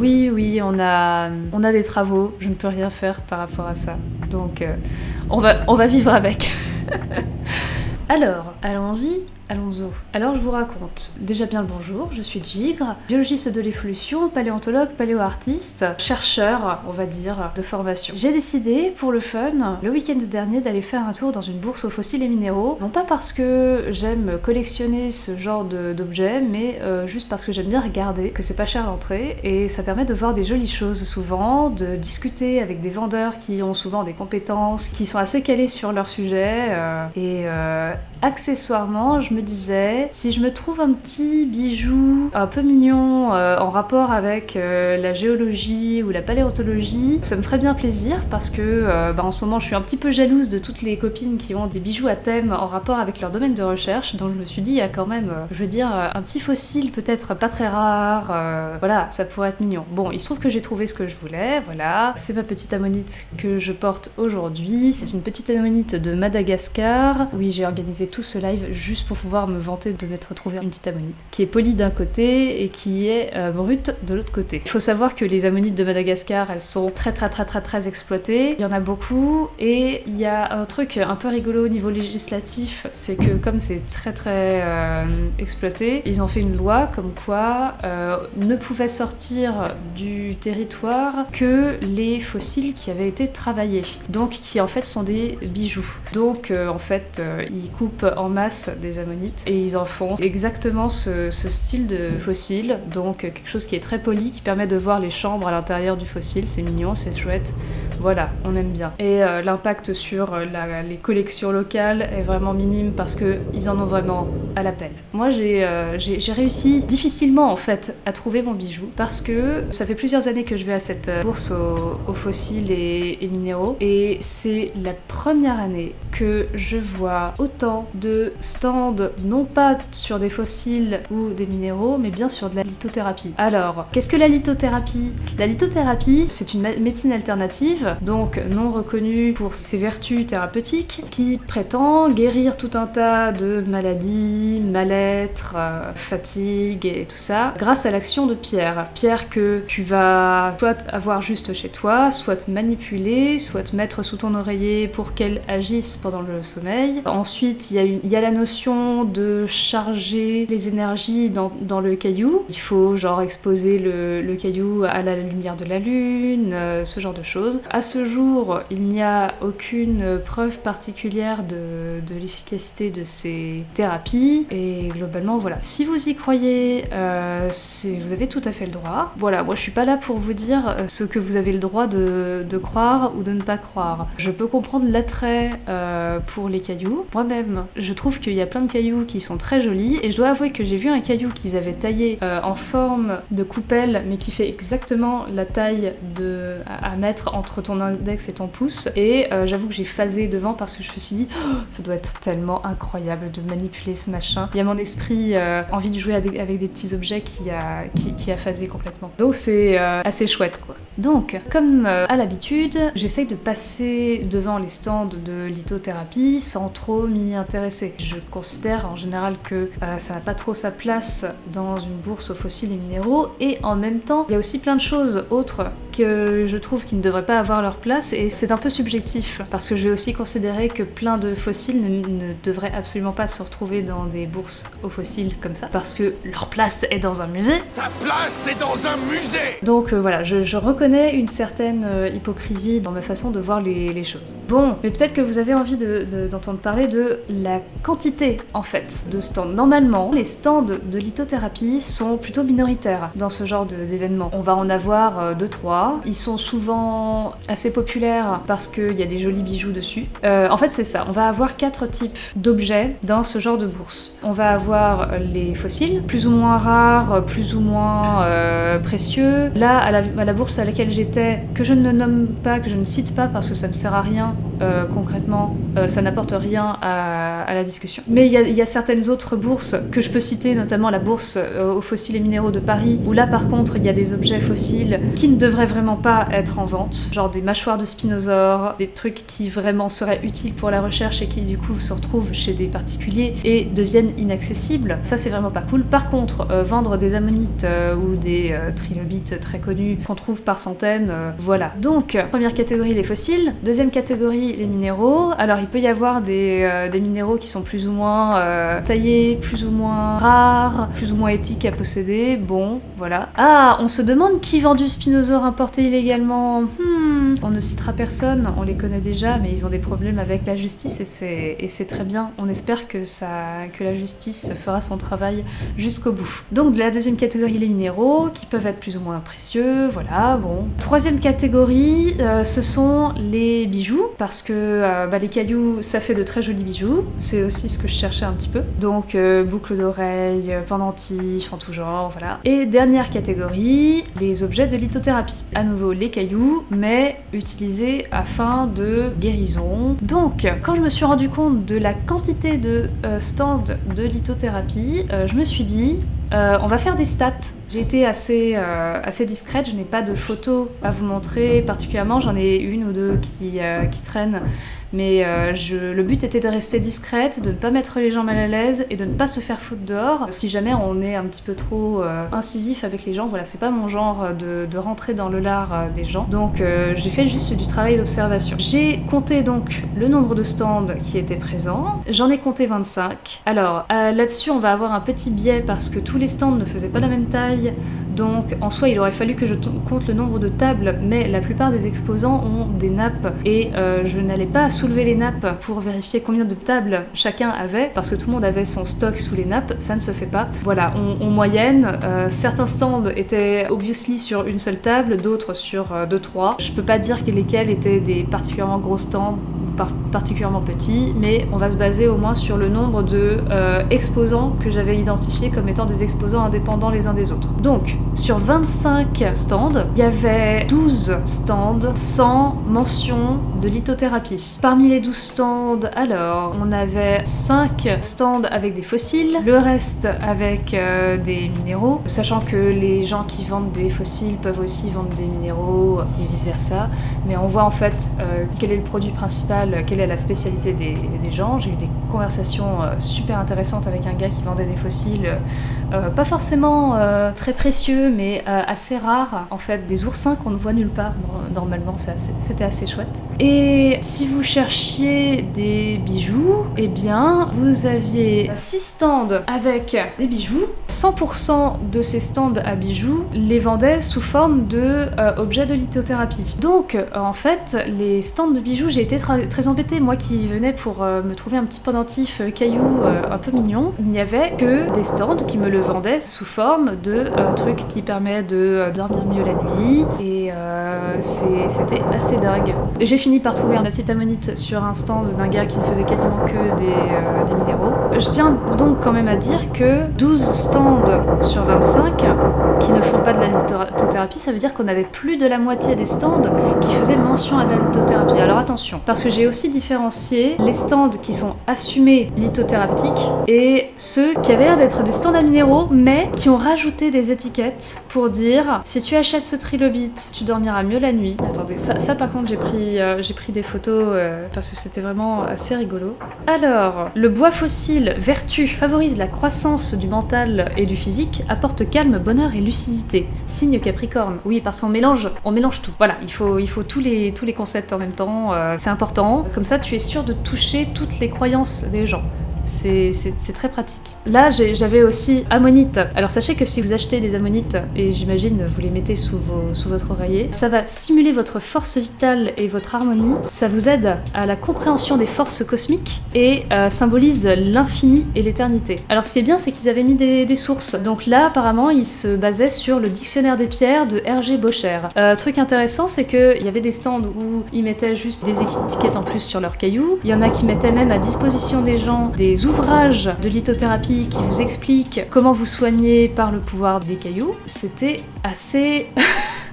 Oui, on a des travaux, je ne peux rien faire par rapport à ça. Donc, on va vivre avec. Alors, allons-y. Alors je vous raconte. Déjà bien le bonjour, je suis Gigre, biologiste de l'évolution, paléontologue, paléoartiste, chercheur, on va dire, de formation. J'ai décidé, pour le fun, le week-end dernier, d'aller faire un tour dans une bourse aux fossiles et minéraux, non pas parce que j'aime collectionner ce genre d'objets, mais juste parce que j'aime bien regarder, que c'est pas cher l'entrée, et ça permet de voir des jolies choses souvent, de discuter avec des vendeurs qui ont souvent des compétences, qui sont assez calés sur leur sujet, et accessoirement, je me disais, si je me trouve un petit bijou un peu mignon en rapport avec la géologie ou la paléontologie, ça me ferait bien plaisir parce que en ce moment je suis un petit peu jalouse de toutes les copines qui ont des bijoux à thème en rapport avec leur domaine de recherche, donc je me suis dit, il y a quand même, un petit fossile peut-être pas très rare, voilà, ça pourrait être mignon. Bon, il se trouve que j'ai trouvé ce que je voulais, voilà, c'est ma petite ammonite que je porte aujourd'hui, c'est une petite ammonite de Madagascar. Oui, j'ai organisé tout ce live juste pour pouvoir me vanter de m'être trouvé une petite ammonite qui est polie d'un côté et qui est brute de l'autre côté. Il faut savoir que les ammonites de Madagascar, elles sont très exploitées. Il y en a beaucoup et il y a un truc un peu rigolo au niveau législatif, c'est que comme c'est très exploité, ils ont fait une loi comme quoi ne pouvaient sortir du territoire que les fossiles qui avaient été travaillés, donc qui en fait sont des bijoux. Donc ils coupent en masse des ammonites et ils en font exactement ce style de fossile, donc quelque chose qui est très poli, qui permet de voir les chambres à l'intérieur du fossile, c'est mignon, c'est chouette, voilà, on aime bien. Et l'impact sur les collections locales est vraiment minime parce qu'ils en ont vraiment à l'appel. Moi j'ai réussi difficilement en fait à trouver mon bijou parce que ça fait plusieurs années que je vais à cette bourse aux fossiles et minéraux et c'est la première année que je vois autant de stands non pas sur des fossiles ou des minéraux, mais bien sur de la lithothérapie. Alors, qu'est-ce que la lithothérapie ? La lithothérapie, c'est une médecine alternative, donc non reconnue pour ses vertus thérapeutiques, qui prétend guérir tout un tas de maladies, mal-être, fatigue et tout ça, grâce à l'action de pierres. Pierres que tu vas soit avoir juste chez toi, soit te manipuler, soit te mettre sous ton oreiller pour qu'elles agissent pendant le sommeil. Ensuite, il y a la notion de charger les énergies dans le caillou. Il faut genre exposer le caillou à la lumière de la lune, ce genre de choses. À ce jour, il n'y a aucune preuve particulière de l'efficacité de ces thérapies et globalement voilà. Si vous y croyez, vous avez tout à fait le droit. Voilà, moi je suis pas là pour vous dire ce que vous avez le droit de croire ou de ne pas croire. Je peux comprendre l'attrait pour les cailloux. Moi-même, je trouve qu'il y a plein de cailloux qui sont très jolis et je dois avouer que j'ai vu un caillou qu'ils avaient taillé en forme de coupelle mais qui fait exactement la taille à mettre entre ton index et ton pouce et j'avoue que j'ai phasé devant parce que je me suis dit ça doit être tellement incroyable de manipuler ce machin. Il y a mon esprit envie de jouer avec des petits objets qui a phasé complètement. Donc c'est assez chouette quoi. Donc, comme à l'habitude, j'essaye de passer devant les stands de lithothérapie sans trop m'y intéresser. Je considère en général que ça n'a pas trop sa place dans une bourse aux fossiles et minéraux, et en même temps, il y a aussi plein de choses autres que je trouve qui ne devraient pas avoir leur place, et c'est un peu subjectif, parce que je vais aussi considérer que plein de fossiles ne devraient absolument pas se retrouver dans des bourses aux fossiles comme ça, parce que leur place est dans un musée. Sa place est dans un musée. Donc voilà, je reconnais une certaine hypocrisie dans ma façon de voir les choses. Bon, mais peut-être que vous avez envie d'entendre parler de la quantité, en fait, de stands. Normalement, les stands de lithothérapie sont plutôt minoritaires dans ce genre d'événements. On va en avoir 2-3. Ils sont souvent assez populaires parce qu'il y a des jolis bijoux dessus. En fait, c'est ça. On va avoir 4 types d'objets dans ce genre de bourse. On va avoir les fossiles, plus ou moins rares, plus ou moins précieux. Là, à la bourse à laquelle j'étais, que je ne nomme pas, que je ne cite pas parce que ça ne sert à rien, concrètement, ça n'apporte rien à la discussion. Mais il y a certaines autres bourses que je peux citer, notamment la bourse aux fossiles et minéraux de Paris, où là par contre il y a des objets fossiles qui ne devraient vraiment pas être en vente, genre des mâchoires de spinosaures, des trucs qui vraiment seraient utiles pour la recherche et qui du coup se retrouvent chez des particuliers et deviennent inaccessibles. Ça c'est vraiment pas cool. Par contre, vendre des ammonites ou des trilobites très connus qu'on trouve par centaines, voilà. Donc, première catégorie les fossiles, deuxième catégorie les minéraux. Alors il peut y avoir des minéraux qui sont plus ou moins taillés, plus ou moins rares, plus ou moins éthiques à posséder, bon, voilà. Ah, on se demande qui vend du spinosaure importé illégalement. On ne citera personne, on les connaît déjà, mais ils ont des problèmes avec la justice et c'est très bien. On espère que la justice fera son travail jusqu'au bout. Donc de la deuxième catégorie, les minéraux, qui peuvent être plus ou moins précieux, voilà, bon. Troisième catégorie, ce sont les bijoux, parce que les cailloux, ça fait de très jolis bijoux. C'est aussi ce que je cherchais un petit peu. Donc boucles d'oreilles, pendentifs, en tout genre, voilà. Et dernière catégorie, les objets de lithothérapie. À nouveau, les cailloux, mais utilisés afin de guérison. Donc, quand je me suis rendu compte de la quantité de stands de lithothérapie, je me suis dit, on va faire des stats. J'ai été assez discrète, je n'ai pas de photos à vous montrer particulièrement, j'en ai une ou deux qui traînent. Mais le but était de rester discrète, de ne pas mettre les gens mal à l'aise et de ne pas se faire foutre dehors. Si jamais on est un petit peu trop incisif avec les gens, voilà, c'est pas mon genre de rentrer dans le lard des gens. Donc j'ai fait juste du travail d'observation. J'ai compté donc le nombre de stands qui étaient présents. J'en ai compté 25. Alors là-dessus, on va avoir un petit biais parce que tous les stands ne faisaient pas la même taille. Donc en soi, il aurait fallu que je compte le nombre de tables, mais la plupart des exposants ont des nappes et je n'allais pas soulever les nappes pour vérifier combien de tables chacun avait, parce que tout le monde avait son stock sous les nappes, ça ne se fait pas. Voilà, en moyenne, certains stands étaient obviously sur une seule table, d'autres sur 2-3. Je peux pas dire lesquels étaient des particulièrement gros stands ou particulièrement petits, mais on va se baser au moins sur le nombre de exposants que j'avais identifiés comme étant des exposants indépendants les uns des autres. Donc, sur 25 stands, il y avait 12 stands sans mention de lithothérapie. Parmi les 12 stands, alors, on avait 5 stands avec des fossiles, le reste avec des minéraux, sachant que les gens qui vendent des fossiles peuvent aussi vendre des minéraux et vice versa, mais on voit en fait quel est le produit principal, quelle est la spécialité des gens. J'ai eu des conversations super intéressantes avec un gars qui vendait des fossiles, pas forcément très précieux, mais assez rares, en fait, des oursins qu'on ne voit nulle part normalement, c'était assez chouette. Et si vous cherchiez des bijoux, eh bien, vous aviez 6 stands avec des bijoux. 100% de ces stands à bijoux les vendaient sous forme de objets de lithothérapie. Donc, en fait, les stands de bijoux, j'ai été très embêtée. Moi qui venais pour me trouver un petit pendentif caillou un peu mignon, il n'y avait que des stands qui me le vendaient sous forme de trucs qui permettent de dormir mieux la nuit. Et c'était assez dingue. J'ai fini par trouver une petite ammonite sur un stand d'un gars qui ne faisait quasiment que des minéraux. Je tiens donc quand même à dire que 12 stands sur 25 qui ne font pas de la lithothérapie, ça veut dire qu'on avait plus de la moitié des stands qui faisaient mention à la lithothérapie. Alors attention, parce que j'ai aussi différencié les stands qui sont assumés lithothérapeutiques et ceux qui avaient l'air d'être des stands à minéraux, mais qui ont rajouté des étiquettes pour dire si tu achètes ce trilobite, tu dormiras mieux la nuit. Attendez, ça par contre j'ai pris des photos parce que c'était vraiment assez rigolo. Alors, le bois fossile vertu favorise la croissance du mental et du physique, apporte calme, bonheur et lucidité. Signe Capricorne. Oui, parce qu'on mélange tout. Voilà, il faut tous les concepts en même temps, c'est important. Comme ça, tu es sûr de toucher toutes les croyances des gens. C'est très pratique. Là, j'avais aussi ammonite. Alors sachez que si vous achetez des ammonites, et j'imagine vous les mettez sous votre oreiller, ça va stimuler votre force vitale et votre harmonie. Ça vous aide à la compréhension des forces cosmiques et symbolise l'infini et l'éternité. Alors ce qui est bien, c'est qu'ils avaient mis des sources. Donc là, apparemment, ils se basaient sur le dictionnaire des pierres de R.G. Bocher. Truc intéressant, c'est qu'il y avait des stands où ils mettaient juste des étiquettes en plus sur leurs cailloux. Il y en a qui mettaient même à disposition des gens des ouvrages de lithothérapie qui vous expliquent comment vous soigner par le pouvoir des cailloux. C'était assez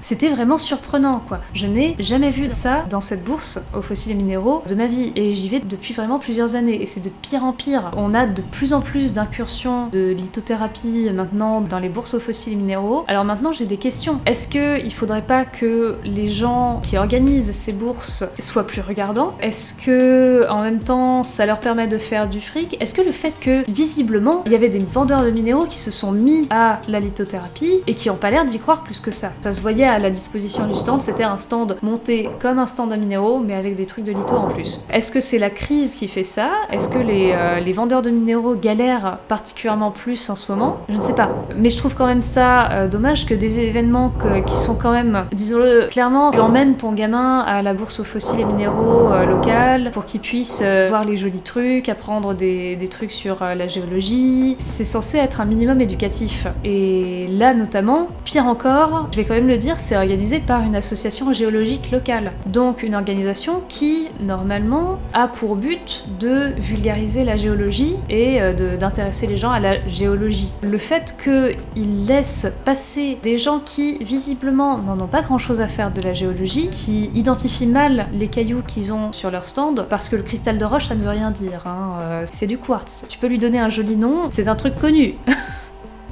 C'était vraiment surprenant, quoi. Je n'ai jamais vu ça dans cette bourse aux fossiles et minéraux de ma vie, et j'y vais depuis vraiment plusieurs années, et c'est de pire en pire. On a de plus en plus d'incursions de lithothérapie maintenant dans les bourses aux fossiles et minéraux. Alors maintenant, j'ai des questions. Est-ce qu'il faudrait pas que les gens qui organisent ces bourses soient plus regardants? Est-ce que, en même temps, ça leur permet de faire du fric? Est-ce que le fait que, visiblement, il y avait des vendeurs de minéraux qui se sont mis à la lithothérapie et qui n'ont pas l'air d'y croire plus que ça? Ça se voyait à la disposition du stand, c'était un stand monté comme un stand à minéraux, mais avec des trucs de litho en plus. Est-ce que c'est la crise qui fait ça? Est-ce que les vendeurs de minéraux galèrent particulièrement plus en ce moment? Je ne sais pas. Mais je trouve quand même ça dommage que des événements qui sont quand même, disons-le clairement, tu emmènes ton gamin à la bourse aux fossiles et minéraux locale pour qu'il puisse voir les jolis trucs, apprendre des trucs sur la géologie. C'est censé être un minimum éducatif. Et là notamment, pire encore, je vais quand même le dire, c'est organisé par une association géologique locale. Donc une organisation qui, normalement, a pour but de vulgariser la géologie et d'intéresser les gens à la géologie. Le fait qu'ils laissent passer des gens qui, visiblement, n'en ont pas grand-chose à faire de la géologie, qui identifient mal les cailloux qu'ils ont sur leur stand, parce que le cristal de roche, ça ne veut rien dire, hein. C'est du quartz. Tu peux lui donner un joli nom, c'est un truc connu.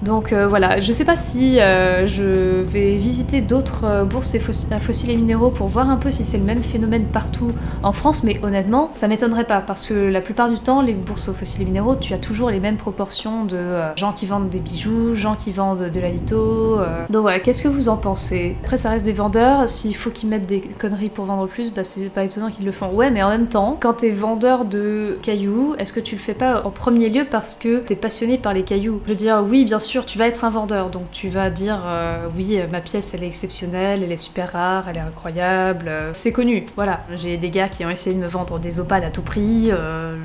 Donc voilà, je sais pas si je vais visiter d'autres bourses à fossiles et minéraux pour voir un peu si c'est le même phénomène partout en France, mais honnêtement, ça m'étonnerait pas, parce que la plupart du temps, les bourses aux fossiles et minéraux, tu as toujours les mêmes proportions de gens qui vendent des bijoux, gens qui vendent de la litho. Donc voilà, qu'est-ce que vous en pensez? Après, ça reste des vendeurs, s'il faut qu'ils mettent des conneries pour vendre plus, bah c'est pas étonnant qu'ils le font. Ouais, mais en même temps, quand t'es vendeur de cailloux, est-ce que tu le fais pas en premier lieu parce que t'es passionné par les cailloux? Je veux dire, oui, bien sûr, tu vas être un vendeur, donc tu vas dire oui, ma pièce elle est exceptionnelle, elle est super rare, elle est incroyable, c'est connu, voilà. J'ai des gars qui ont essayé de me vendre des opales à tout prix,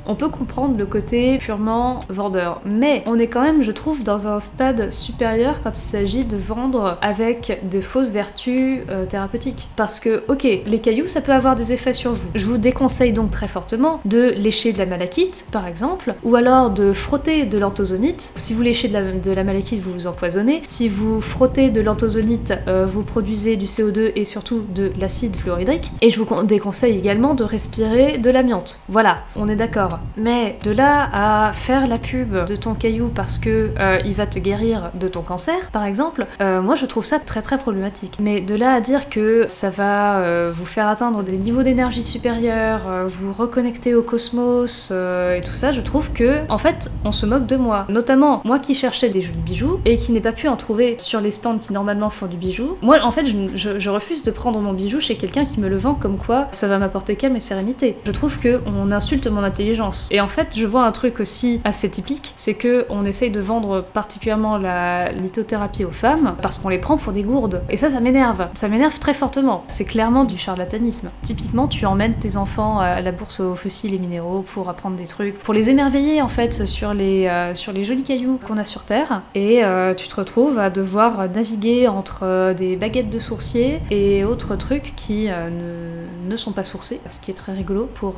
on peut comprendre le côté purement vendeur, mais on est quand même, je trouve, dans un stade supérieur quand il s'agit de vendre avec de fausses vertus thérapeutiques. Parce que, ok, les cailloux ça peut avoir des effets sur vous. Je vous déconseille donc très fortement de lécher de la malachite, par exemple, ou alors de frotter de l'antozonite. Si vous léchez de la malachite, vous vous empoisonnez. Si vous frottez de l'antozonite, vous produisez du CO2 et surtout de l'acide fluorhydrique. Et je vous déconseille également de respirer de l'amiante. Voilà, on est d'accord. Mais de là à faire la pub de ton caillou parce que il va te guérir de ton cancer, par exemple, moi je trouve ça très très problématique. Mais de là à dire que ça va vous faire atteindre des niveaux d'énergie supérieurs, vous reconnecter au cosmos et tout ça, je trouve que, en fait, on se moque de moi. Notamment, moi qui cherchais des jolis bijoux et qui n'ai pas pu en trouver sur les stands qui normalement font du bijou. Moi, en fait, je refuse de prendre mon bijou chez quelqu'un qui me le vend comme quoi ça va m'apporter calme et sérénité. Je trouve qu'on insulte mon intelligence. Et en fait, je vois un truc aussi assez typique, c'est que on essaye de vendre particulièrement la lithothérapie aux femmes parce qu'on les prend pour des gourdes. Et ça m'énerve. Ça m'énerve très fortement. C'est clairement du charlatanisme. Typiquement, tu emmènes tes enfants à la bourse aux fossiles et minéraux pour apprendre des trucs, pour les émerveiller en fait sur les jolis cailloux qu'on a sur Terre. Et tu te retrouves à devoir naviguer entre des baguettes de sourcier et autres trucs qui ne sont pas sourcés, ce qui est très rigolo pour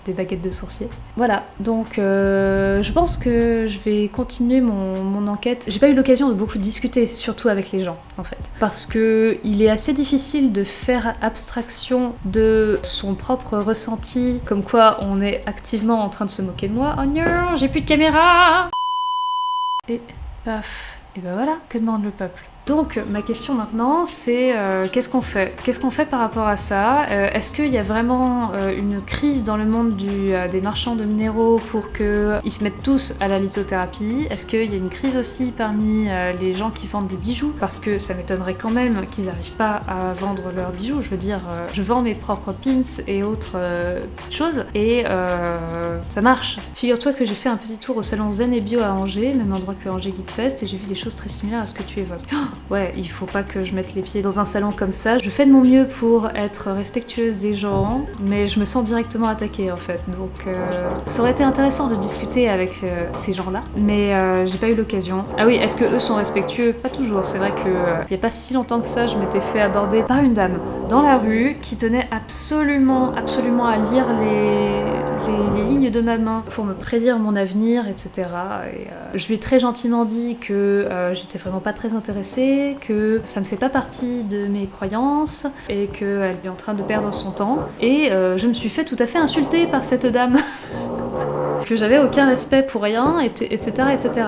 des baguettes de sourcier. Voilà, donc je pense que je vais continuer mon enquête. J'ai pas eu l'occasion de beaucoup discuter, surtout avec les gens, en fait. Parce que il est assez difficile de faire abstraction de son propre ressenti, comme quoi on est activement en train de se moquer de moi. Oh non, j'ai plus de caméra! Et paf, et ben voilà, que demande le peuple? Donc ma question maintenant c'est qu'est-ce qu'on fait? Qu'est-ce qu'on fait par rapport à ça? Est-ce qu'il y a vraiment une crise dans le monde des marchands de minéraux pour qu'ils se mettent tous à la lithothérapie? Est-ce qu'il y a une crise aussi parmi les gens qui vendent des bijoux? Parce que ça m'étonnerait quand même qu'ils n'arrivent pas à vendre leurs bijoux. Je veux dire, je vends mes propres pins et autres petites choses et ça marche. Figure-toi que j'ai fait un petit tour au salon Zen et Bio à Angers, même endroit que Angers Geek Fest, et j'ai vu des choses très similaires à ce que tu évoques. Ouais, il faut pas que je mette les pieds dans un salon comme ça. Je fais de mon mieux pour être respectueuse des gens, mais je me sens directement attaquée en fait. Donc ça aurait été intéressant de discuter avec ces gens-là, mais j'ai pas eu l'occasion. Ah oui, est-ce que eux sont respectueux? Pas toujours. C'est vrai que il y a pas si longtemps que ça, je m'étais fait aborder par une dame dans la rue qui tenait absolument à lire les lignes de ma main pour me prédire mon avenir, etc. Et je lui ai très gentiment dit que j'étais vraiment pas très intéressée, que ça ne fait pas partie de mes croyances et qu'elle est en train de perdre son temps. Et je me suis fait tout à fait insulter par cette dame. Que j'avais aucun respect pour rien, etc., etc.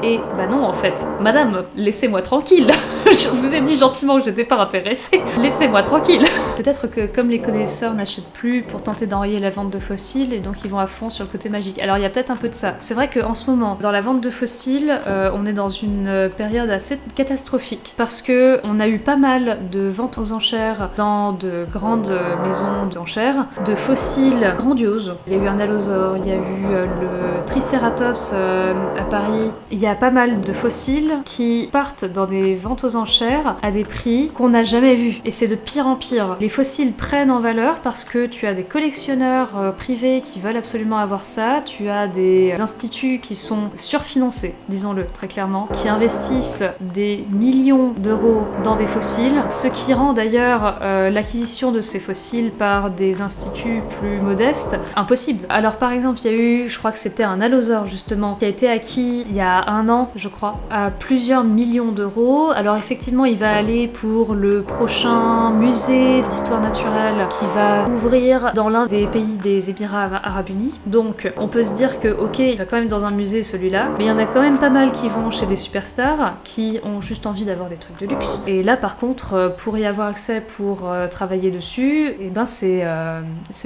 Et bah non, en fait, madame, laissez-moi tranquille. Je vous ai dit gentiment que j'étais pas intéressée. Laissez-moi tranquille. Peut-être que comme les connaisseurs n'achètent plus pour tenter d'enrayer la vente de fossiles, et donc ils vont à fond sur le côté magique. Alors il y a peut-être un peu de ça. C'est vrai qu'en ce moment, dans la vente de fossiles, on est dans une période assez catastrophique. Parce que on a eu pas mal de ventes aux enchères dans de grandes maisons d'enchères, de fossiles grandioses. Il y a eu un allosaure, il y a eu le Triceratops à Paris. Il y a pas mal de fossiles qui partent dans des ventes aux enchères à des prix qu'on n'a jamais vus. Et c'est de pire en pire. Les fossiles prennent en valeur parce que tu as des collectionneurs privés qui veulent absolument avoir ça, tu as des instituts qui sont surfinancés, disons-le très clairement, qui investissent des millions d'euros dans des fossiles, ce qui rend d'ailleurs l'acquisition de ces fossiles par des instituts plus modestes impossible. Alors par exemple, il y a eu, je crois que c'était un allosaure justement, qui a été acquis il y a 1 an, je crois, à plusieurs millions d'euros. Alors effectivement, il va aller pour le prochain musée d'histoire naturelle qui va ouvrir dans l'un des pays des Émirats Arabes Unis. Donc on peut se dire que ok, il va quand même dans un musée celui-là, mais il y en a quand même pas mal qui vont chez des superstars qui ont juste envie d'avoir des trucs de luxe. Et là par contre, pour y avoir accès, pour travailler dessus, et ben c'est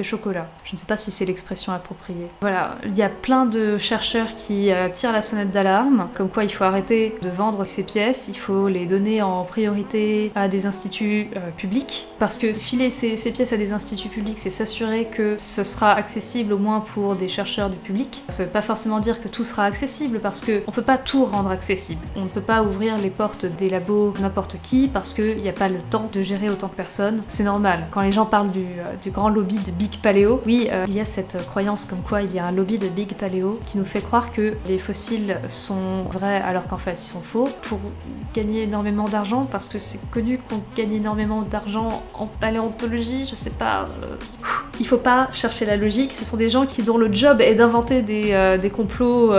chocolat. Je ne sais pas si c'est l'expression appropriée. Voilà, il y a plein de chercheurs qui tirent la sonnette d'alarme, comme quoi il faut arrêter de vendre ces pièces, il faut les donner en priorité à des instituts publics, parce que filer ces pièces à des instituts publics, c'est s'assurer que ce sera accessible au moins pour des chercheurs du public. Ça veut pas forcément dire que tout sera accessible, parce que on peut pas tout rendre accessible. On ne peut pas ouvrir les portes des labos n'importe qui, parce qu'il n'y a pas le temps de gérer autant de personnes. C'est normal. Quand les gens parlent du grand lobby de Big Paléo, oui, il y a cette croyance comme quoi il y a un lobby de Big Paléo qui nous fait croire que les fossiles sont vrais alors qu'en fait ils sont faux pour gagner énormément d'argent, parce que c'est connu qu'on gagne énormément d'argent en paléontologie, je sais pas. Il faut pas chercher la logique, ce sont des gens dont le job est d'inventer des complots.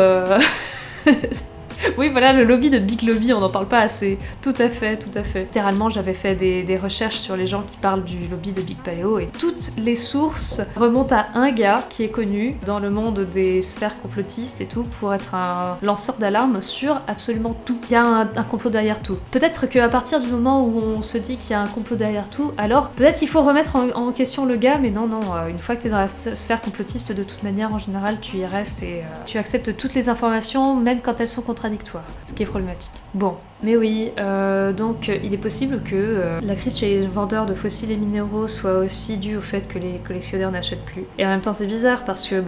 Oui, voilà, le lobby de Big Lobby, on n'en parle pas assez. Tout à fait, tout à fait. Littéralement, j'avais fait des recherches sur les gens qui parlent du lobby de Big Paléo, et toutes les sources remontent à un gars qui est connu dans le monde des sphères complotistes et tout, pour être un lanceur d'alarme sur absolument tout. Il y a un complot derrière tout. Peut-être qu'à partir du moment où on se dit qu'il y a un complot derrière tout, alors peut-être qu'il faut remettre en question le gars, mais non, une fois que t'es dans la sphère complotiste, de toute manière, en général, tu y restes et tu acceptes toutes les informations, même quand elles sont contradictoires. Ce qui est problématique. Bon, mais oui, donc il est possible que la crise chez les vendeurs de fossiles et minéraux soit aussi due au fait que les collectionneurs n'achètent plus. Et en même temps c'est bizarre parce que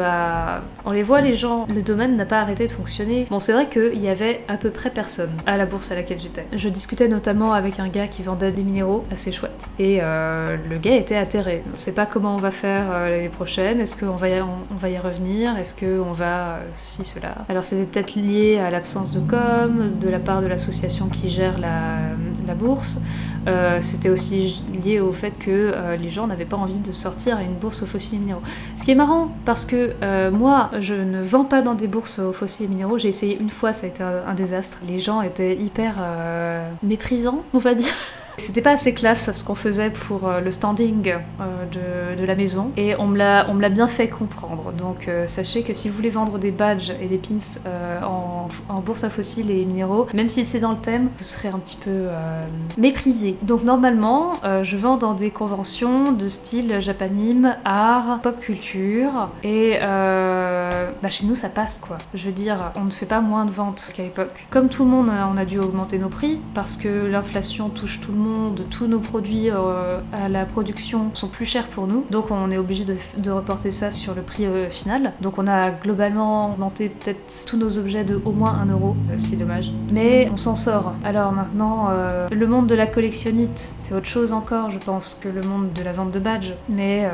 on les voit les gens, le domaine n'a pas arrêté de fonctionner. Bon, c'est vrai qu'il y avait à peu près personne à la bourse à laquelle j'étais. Je discutais notamment avec un gars qui vendait des minéraux assez chouettes, et le gars était atterré. On sait pas comment on va faire l'année prochaine, est-ce qu'on va y revenir, est-ce qu'on va cela. Alors c'était peut-être lié à l'absence de com de la part de l'association qui gère la bourse. C'était aussi lié au fait que les gens n'avaient pas envie de sortir à une bourse aux fossiles et minéraux. Ce qui est marrant, parce que moi, je ne vends pas dans des bourses aux fossiles et minéraux. J'ai essayé une fois, ça a été un désastre. Les gens étaient hyper méprisants, on va dire. C'était pas assez classe ce qu'on faisait pour le standing de la maison, et on me l'a bien fait comprendre. Donc sachez que si vous voulez vendre des badges et des pins en bourse à fossiles et minéraux, même si c'est dans le thème, vous serez un petit peu méprisé. Donc normalement, je vends dans des conventions de style japanime, art, pop culture, et chez nous ça passe quoi. Je veux dire, on ne fait pas moins de ventes qu'à l'époque. Comme tout le monde, on a dû augmenter nos prix, parce que l'inflation touche tout le monde, tous nos produits à la production sont plus chers pour nous, donc on est obligé de reporter ça sur le prix final. Donc on a globalement augmenté peut-être tous nos objets de au moins 1 euro, ce qui est dommage. Mais on s'en sort. Alors maintenant, le monde de la collectionnite, c'est autre chose encore, je pense, que le monde de la vente de badges. Mais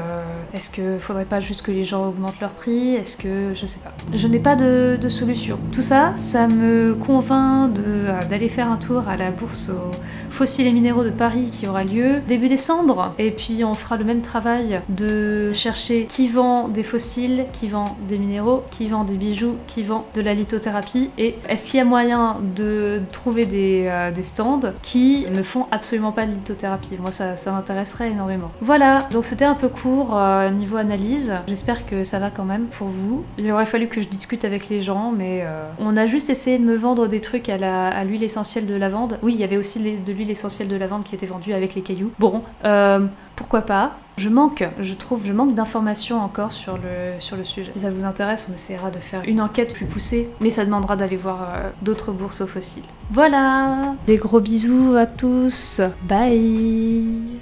est-ce que faudrait pas juste que les gens augmentent leur prix? Est-ce que... je sais pas. Je n'ai pas de solution. Tout ça, ça me convainc d'aller faire un tour à la bourse fossiles et minéraux de Paris qui aura lieu début décembre. Et puis on fera le même travail de chercher qui vend des fossiles, qui vend des minéraux, qui vend des bijoux, qui vend de la lithothérapie. Et est-ce qu'il y a moyen de trouver des stands qui ne font absolument pas de lithothérapie? Moi ça m'intéresserait énormément. Voilà, donc c'était un peu court niveau analyse. J'espère que ça va quand même pour vous. Il aurait fallu que je discute avec les gens, mais on a juste essayé de me vendre des trucs à l'huile essentielle de lavande. Oui, il y avait aussi de l'huile essentielle de lavande qui était vendue avec les cailloux. Bon, pourquoi pas. Je manque d'informations encore sur le sujet. Si ça vous intéresse, on essaiera de faire une enquête plus poussée, mais ça demandera d'aller voir d'autres bourses aux fossiles. Voilà, des gros bisous à tous, bye.